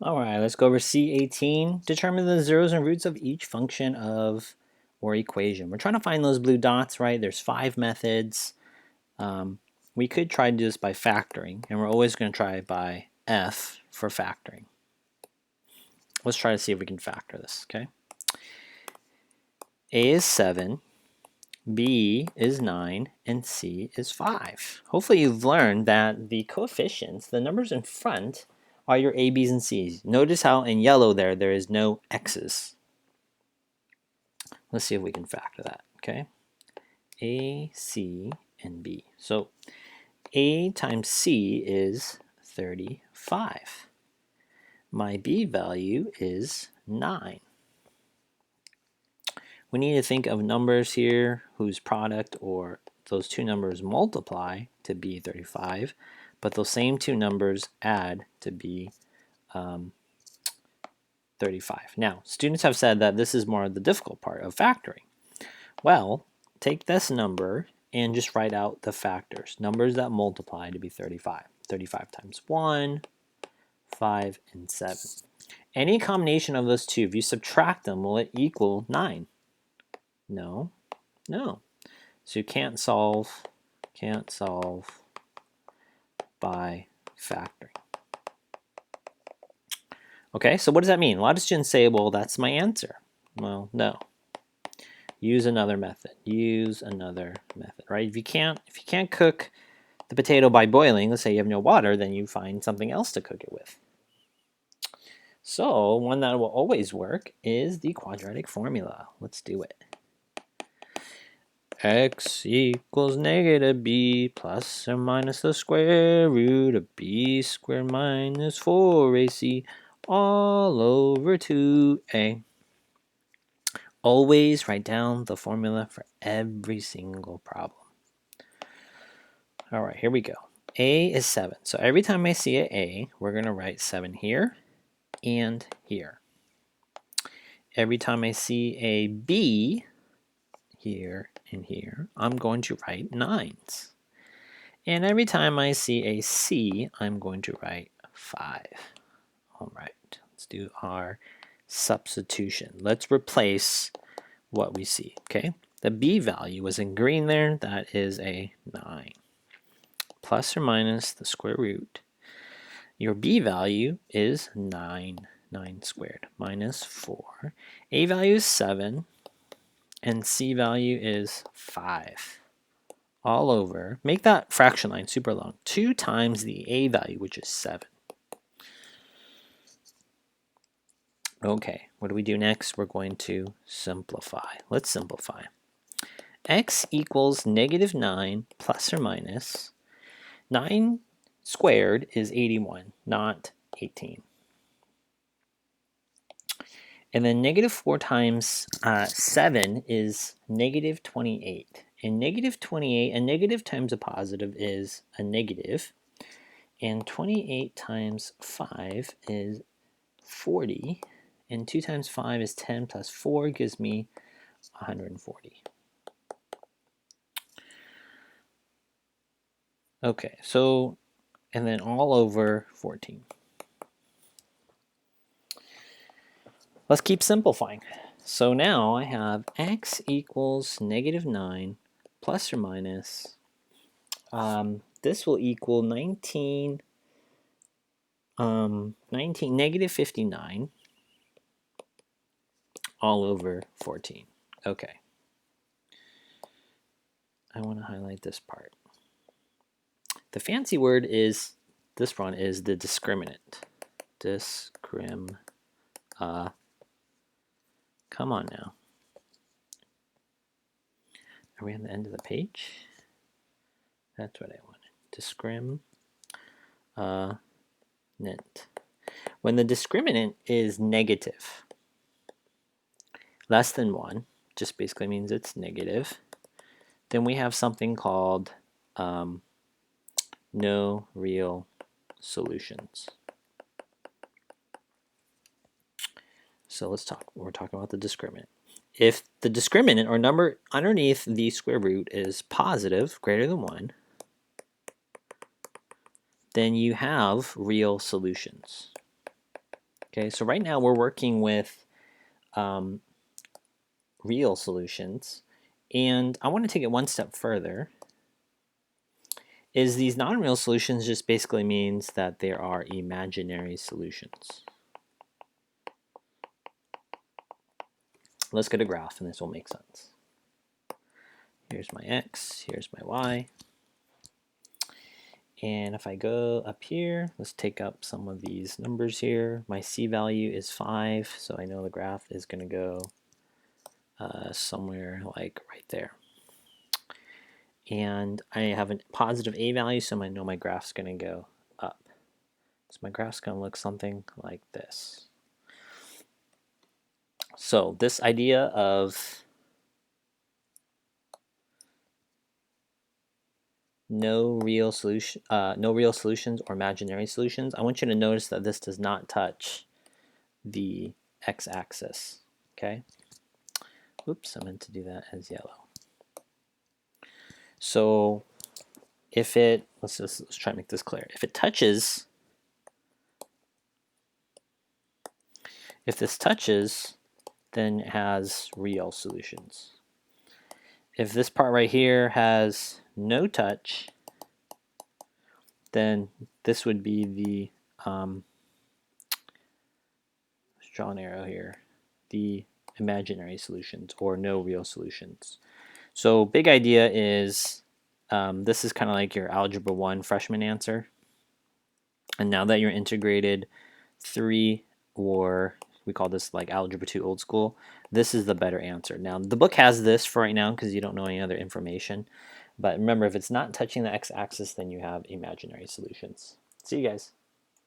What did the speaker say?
All right, let's go over C18. Determine the zeros and roots of each function of or equation. We're trying to find those blue dots, right? There's 5 methods. We could try to do this by factoring, and we're always going to try by F for factoring. Let's try to see if we can factor this, okay? A is 7, B is 9, and C is 5. Hopefully you've learned that the coefficients, the numbers in front, are your A, B's, and C's. Notice how in yellow there is no X's. Let's see if we can factor that, okay? A, C, and B. So A times C is 35. My B value is 9. We need to think of numbers here whose product or those two numbers multiply to be 35, but those same two numbers add to be 35. Now, students have said that this is more of the difficult part of factoring. Well, take this number and just write out the factors, numbers that multiply to be 35. 35 times 1, 5, and 7. Any combination of those two, if you subtract them, will it equal 9? No. No. So you can't solve by factoring. Okay, so what does that mean? A lot of students say, well, that's my answer. Well, no. Use another method. Use another method, right? If you can't cook the potato by boiling, let's say you have no water, then you find something else to cook it with. So one that will always work is the quadratic formula. Let's do it. X equals negative b plus or minus the square root of b squared minus 4ac all over 2a. Always write down the formula for every single problem. All right, here we go. A is 7. So every time I see an A, we're going to write 7 here and here. Every time I see a B, here and here, I'm going to write 9s. And every time I see a C, I'm going to write 5. All right, let's do our substitution. Let's replace what we see, okay? The B value was in green there. That is a 9. Plus or minus the square root. Your B value is 9 squared, minus 4. A value is 7, and C value is 5. All over, make that fraction line super long, 2 times the A value, which is 7. Okay, what do we do next? We're going to simplify. Let's simplify. X equals negative 9 plus or minus. 9 squared is 81, not 18. And then negative 4 times 7 is negative 28. And negative 28, a negative times a positive is a negative. And 28 times 5 is 40. And 2 times 5 is 10 plus 4 gives me 140. Okay, so, and then all over 14. Let's keep simplifying. So now I have x equals negative 9 plus or minus. This will equal 19, negative 59 all over 14. Okay. I want to highlight this part. The fancy word is, this one is the discriminant. Come on now. Are we on the end of the page? That's what I wanted. Discriminant. When the discriminant is negative, less than 1, just basically means it's negative, then we have something called no real solutions. So let's talk. We're talking about the discriminant. If the discriminant or number underneath the square root is positive, greater than 1, then you have real solutions. Okay, so right now we're working with real solutions, and I want to take it one step further. Is these non-real solutions just basically means that there are imaginary solutions. Let's get a graph and this will make sense. Here's my x, here's my y. And if I go up here, let's take up some of these numbers here. My c value is 5, so I know the graph is going to go somewhere like right there. And I have a positive a value, so I know my graph's going to go up. So my graph's going to look something like this. So this idea of no real solutions or imaginary solutions, I want you to notice that this does not touch the x-axis. Okay. Oops, I meant to do that as yellow. So if it, let's try to make this clear. If this touches, then it has real solutions. If this part right here has no touch, then this would be the, let's draw an arrow here, the imaginary solutions or no real solutions. So big idea is this is kind of like your Algebra 1 freshman answer. And now that you're integrated 3, or we call this like Algebra 2 old school, this is the better answer. Now the book has this for right now because you don't know any other information. But remember, if it's not touching the x-axis, then you have imaginary solutions. See you guys.